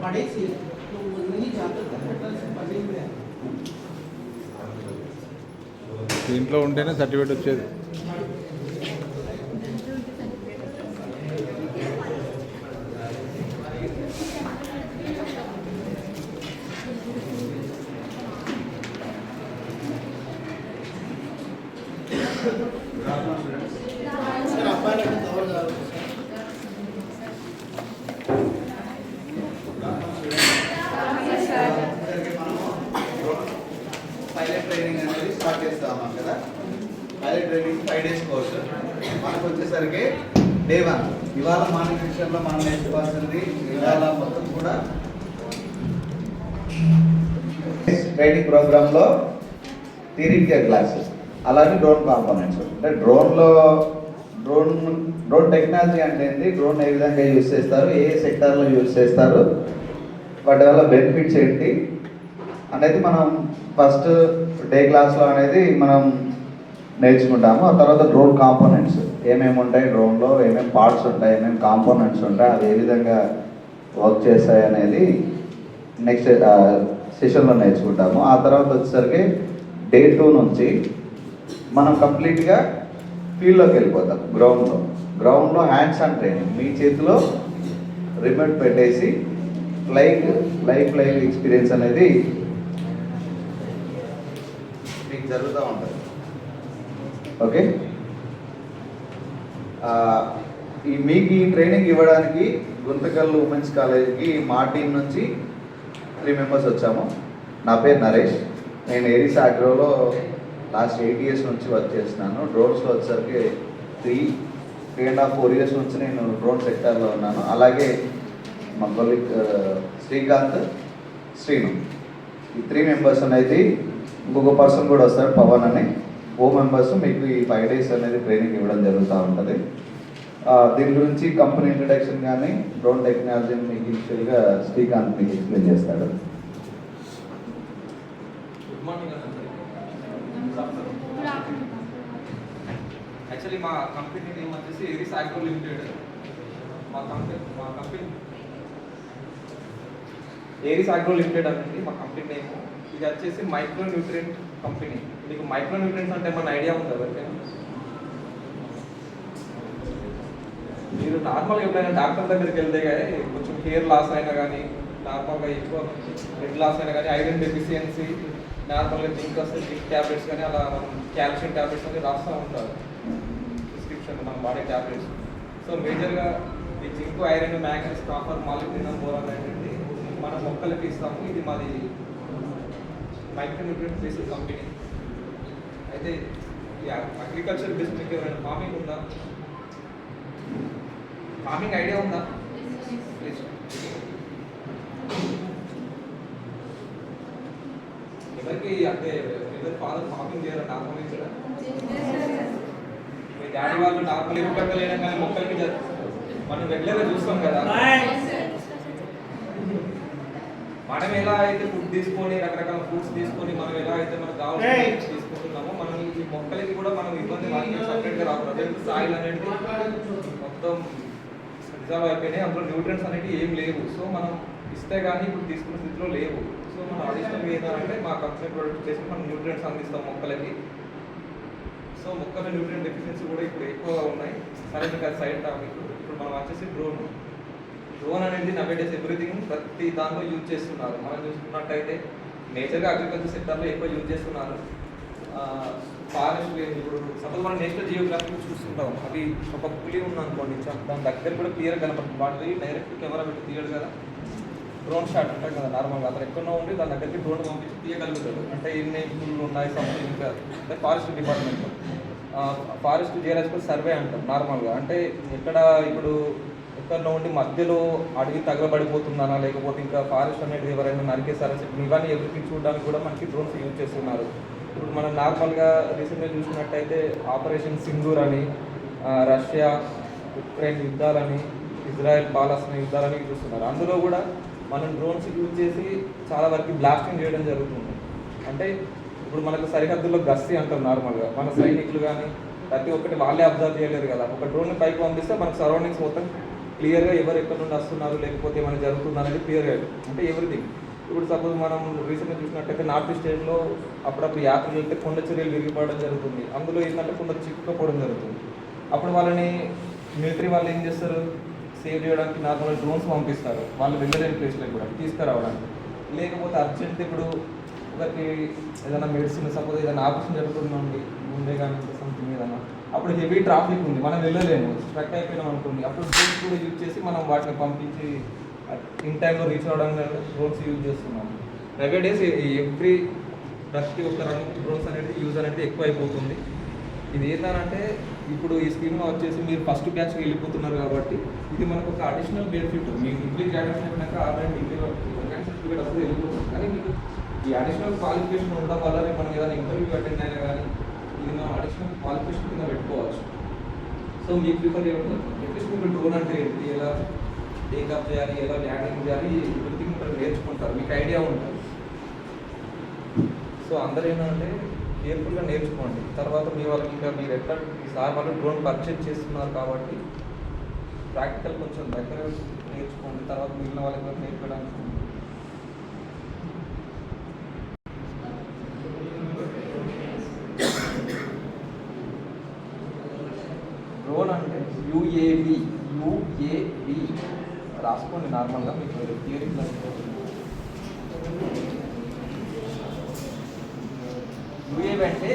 पढ़ेसी तो नहीं जाते దీంట్లో ఉంటేనే సర్టిఫికేట్ వచ్చేది. పైలట్ ట్రైనింగ్ అనేది స్టార్ట్ చేస్తాం కదా. పైలట్ ట్రైనింగ్ 5 days కోర్స్ మనకు వచ్చేసరికి డే 1 ఇవాళ మార్నింగ్ సెక్షన్లో మనం నేర్చుకోవాల్సింది ఇవాళ మొత్తం కూడా ట్రైనింగ్ ప్రోగ్రాంలో థియరిటికల్ క్లాసెస్, అలాగే డ్రోన్ కాంపోనెంట్స్. అంటే డ్రోన్ టెక్నాలజీ అంటే ఏంటి, డ్రోన్ ఏ విధంగా యూజ్ చేస్తారు, ఏ సెక్టార్లో యూజ్ చేస్తారు, వాటి వల్ల బెనిఫిట్స్ ఏంటి అనేది మనం ఫస్ట్ డే క్లాస్లో అనేది మనం నేర్చుకుంటాము. ఆ తర్వాత డ్రోన్ కాంపోనెంట్స్ ఏమేమి ఉంటాయి, డ్రోన్లో ఏమేమి పార్ట్స్ ఉంటాయి, ఏమేమి కాంపోనెంట్స్ ఉంటాయి, అది ఏ విధంగా వర్క్ చేస్తాయి అనేది నెక్స్ట్ సెషన్లో నేర్చుకుంటాము. ఆ తర్వాత వచ్చేసరికి డే 2 నుంచి మనం కంప్లీట్గా ఫీల్డ్లోకి వెళ్ళిపోతాం. గ్రౌండ్లో హ్యాండ్స్ ఆన్ ట్రైనింగ్, మీ చేతిలో రిమోట్ పెట్టేసి లైవ్ ఎక్స్పీరియన్స్ అనేది మీకు జరుగుతూ ఉంటుంది. ఓకే, మీకు ఈ ట్రైనింగ్ ఇవ్వడానికి గుంతకల్లు ఉమెన్స్ కాలేజీకి మా టీం నుంచి 3 members వచ్చాము. నా పేరు నరేష్, నేను ఏరిస్ ఆగ్రోలో లాస్ట్ 8 years నుంచి వర్క్ చేస్తున్నాను. డ్రోన్స్లో వచ్చేసరికి 3.5-4 years నుంచి నేను డ్రోన్ సెక్టార్లో ఉన్నాను. అలాగే మా కొలీగ్ శ్రీకాంత్, శ్రీను, ఈ 3 members అనేది, ఇంకొక పర్సన్ కూడా వస్తాడు పవన్ అని. 4 members మీకు ఈ 5 days అనేది ట్రైనింగ్ ఇవ్వడం జరుగుతూ ఉంటుంది. దీని గురించి కంపెనీ ఇంట్రడక్షన్ కానీ డ్రోన్ టెక్నాలజీని మీకు ఇనిషియల్గా శ్రీకాంత్ మీకు ఎక్స్ప్లెయిన్ చేస్తాడు. గుడ్ మార్నింగ్ అందరికీ. యాక్చువల్లీ మా కంపెనీ నేమ్ వచ్చేసి ఏరిస్ ఆగ్రో లిమిటెడ్. మా కంపెనీ ఏరిస్ ఆగ్రో లిమిటెడ్ అనేది మా కంపెనీ నేమ్. ఇది వచ్చేసి మైక్రో న్యూట్రియంట్ కంపెనీ. మీకు మైక్రో న్యూట్రియంట్స్ అంటే ఏమన్నా ఐడియా ఉందా ఎవరికైనా? మీరు నార్మల్గా ఎప్పుడైనా డాక్టర్ దగ్గరికి వెళ్తే కానీ కొంచెం హెయిర్ లాస్ అయినా కానీ, నార్మల్గా ఎక్కువ బ్లడ్ లాస్ అయినా కానీ, ఐరన్ డెఫిషియన్సీ, నార్మల్గా జింక్ వస్తే జింక్ ట్యాబ్లెట్స్ కానీ, అలా మనం కాల్షియం ట్యాబ్లెట్స్ అని రాస్తూ ఉంటారు ప్రిస్క్రిప్షన్, మనం వాడే ట్యాబ్లెట్స్. సో మేజర్గా ఈ zinc, iron, manganese, copper, molybdenum, boron అనేది మన మొక్కలకి ఇస్తాము. ఇది మాది మైక్రో న్యూట్రియంట్ బేస్డ్ కంపెనీ. అయితే ఈ అగ్రికల్చర్ బేస్డ్ మీకు ఎవరైనా ఫార్మింగ్ ఉందా? ఫార్మింగ్ ఐడియా ఉందా? ప్లీజ్. ఎవరికి అంటే ఎవరి ఫాదర్ ఫార్మింగ్ చేయరా? నార్మల్ ఇక్కడ మీ డాడీ వాళ్ళు నార్మల్ ఎప్పుడు లేడం కానీ మొక్కలకి మనం రెగ్యులర్గా చూస్తాం కదా. మనం ఎలా అయితే ఫుడ్ తీసుకొని, రకరకాల ఫ్రూట్స్ తీసుకొని, మనం ఎలా అయితే మనకు కావాల్సిన తీసుకుంటున్నామో, మనం ఈ మొక్కలకి కూడా మనం ఇబ్బంది సపరేట్గా రాకూడదు. సాయిల్ అనేది మొత్తం రిజర్వ్ అయిపోయినాయి, అందులో న్యూట్రియన్స్ అనేవి ఏం లేవు. సో మనం ఇస్తే కానీ ఇప్పుడు తీసుకున్న స్థితిలో లేవు. సో మనం అడిషనల్గా ఏంటంటే మా కంపెనీ ప్రొడక్ట్ చేసి మనం న్యూట్రియన్స్ అందిస్తాం మొక్కలకి. సో మొక్కల న్యూట్రియన్ డెఫిషియన్సీ కూడా ఇప్పుడు ఎక్కువగా ఉన్నాయి. సరే, మీకు అది సైడ్ టాపిక్. ఇప్పుడు మనం వచ్చేసి డ్రోన్ అనేది నవేడేస్ ఎవ్రీథింగ్ ప్రతి దాంట్లో యూజ్ చేస్తున్నారు. మనం చూసుకున్నట్టయితే నేచర్గా అగ్రికల్చర్ సెక్టర్లో ఎక్కువ యూజ్ చేస్తున్నారు. ఫారెస్ట్, ఇప్పుడు సపోజ్ మనం నేషనల్ జియోగ్రఫీ చూస్తుంటాం. అది ఒక పులి ఉందనుకోండి, దాని దగ్గర కూడా క్లియర్గా కనపడుతుంది. వాటిది డైరెక్ట్ కెమెరా పెట్టి తీయడు కదా, డ్రోన్ షాట్ ఉంటాయి కదా నార్మల్గా. అతను ఎక్కడో ఉండి దాని దగ్గరికి డ్రోన్ పంపించి తీయగలుగుతాడు. అంటే ఎన్ని పుల్లు ఉన్నాయి సంథింగ్. అంటే ఫారెస్ట్ డిపార్ట్మెంట్లో ఫారెస్ట్ జియాలజికల్ సర్వే అంటాం నార్మల్గా. అంటే ఇప్పుడు ఎక్కడో ఉండి మధ్యలో అడవి తగలబడిపోతుందనా, లేకపోతే ఇంకా ఫారెస్ట్ అనేది ఎవరైనా నరికేసారా చెప్పి ఇవన్నీ ఎవ్రీథింగ్ చూడడానికి కూడా మనకి డ్రోన్స్ యూజ్ చేస్తున్నారు. ఇప్పుడు మనం నార్మల్గా రీసెంట్గా చూసినట్టయితే ఆపరేషన్ సింధూర్ అని, రష్యా ఉక్రెయిన్ యుద్ధాలని, ఇజ్రాయెల్ పాలస్తీనా యుద్ధాలని చూస్తున్నారు. అందులో కూడా మనం డ్రోన్స్ యూజ్ చేసి చాలా వరకు బ్లాస్టింగ్ చేయడం జరుగుతుంది. అంటే ఇప్పుడు మనకు సరిహద్దుల్లో గస్తీ అంటాం నార్మల్గా, మన సైనికులు కానీ ప్రతి ఒక్కటి వాళ్ళే అబ్జర్వ్ చేయలేరు కదా. ఒక డ్రోన్ పైకి పంపిస్తే మనకు సరౌండింగ్స్ మొత్తం క్లియర్గా ఎవరు ఎక్కడ నుండి వస్తున్నారు లేకపోతే ఏమైనా జరుగుతుంది అనేది క్లియర్గా, అంటే ఎవ్రీథింగ్. ఇప్పుడు సపోజ్ మనం రీసెంట్గా చూసినట్టయితే నార్త్ ఈస్ట్ స్టేట్లో అప్పుడప్పుడు యాత్రలు వెళ్తే కొండ చర్యలు విరిగిపోవడం జరుగుతుంది. అందులో ఏంటంటే కొండ చిక్కుకపోవడం జరుగుతుంది. అప్పుడు వాళ్ళని మిలిటరీ వాళ్ళు ఏం చేస్తారు, సేవ్ చేయడానికి నార్మల్ డ్రోన్స్ పంపిస్తారు వాళ్ళు వెళ్ళలేని ప్లేస్లకు కూడా తీసుకురావడానికి. లేకపోతే అర్జెంట్ ఇప్పుడు ఒకరికి ఏదైనా మెడిసిన్ సపోజ్ ఏదైనా ఆపరేషన్ జరుగుతుందండి ముందే కానీ సంథింగ్ ఏదైనా, అప్పుడు హెవీ ట్రాఫిక్ ఉంది మనం వెళ్ళలేము, స్ట్రక్ అయిపోయినాం అనుకోండి, అప్పుడు డ్రోన్స్ కూడా యూజ్ చేసి మనం వాటిని పంపించి ఇన్ టైంలో రీచ్ అవ్వడానికి డ్రోన్స్ యూజ్ చేస్తున్నాం. నవేడేస్ ప్రతి ఒక్క రంగం డ్రోన్స్ అనేది యూజ్ అనేది ఎక్కువ అయిపోతుంది. ఇది ఏంటంటే ఇప్పుడు ఈ స్కీమ్లో వచ్చేసి మీరు ఫస్ట్ బ్యాచ్కి వెళ్ళిపోతున్నారు కాబట్టి ఇది మనకు ఒక అడిషనల్ బెనిఫిట్. మీకు డిగ్రీ గ్రాడ్యుయేషన్ అయినాక ఆల్రెడీ డిగ్రీ సర్టిఫికేట్ వస్తుంది వెళ్ళిపోతుంది, కానీ మీకు ఈ అడిషనల్ క్వాలిఫికేషన్ ఉండడం వల్ల మనం ఏదైనా ఇంటర్వ్యూ అటెండ్ అయినా కానీ ఇది మనం అడిషనల్ క్వాలిఫికేషన్ కింద పెట్టుకోవచ్చు. సో మీకు ప్రిఫర్ చేయడం అట్లీస్ట్ మీకు డ్రోన్ అంటే ఏంటి, ఎలా టేకప్ చేయాలి, ఎలా ల్యాండింగ్ చేయాలి, ఎవ్రీథింగ్ మీరు నేర్చుకుంటారు, మీకు ఐడియా ఉంటుంది. సో అందరూ ఏంటంటే కేర్ఫుల్గా నేర్చుకోండి. తర్వాత మీ వాళ్ళకి ఇంకా మీరు ఎట్లా ఈసారి వాళ్ళు డ్రోన్ పర్చేజ్ చేస్తున్నారు కాబట్టి ప్రాక్టికల్ కొంచెం దగ్గర నేర్చుకోండి. తర్వాత మిగిలిన వాళ్ళకి నేర్పడానికి డ్రోన్ అంటే యుఏవి రాసుకోండి నార్మల్గా మీకు థియరీ క్లాస్. యుఏవి అంటే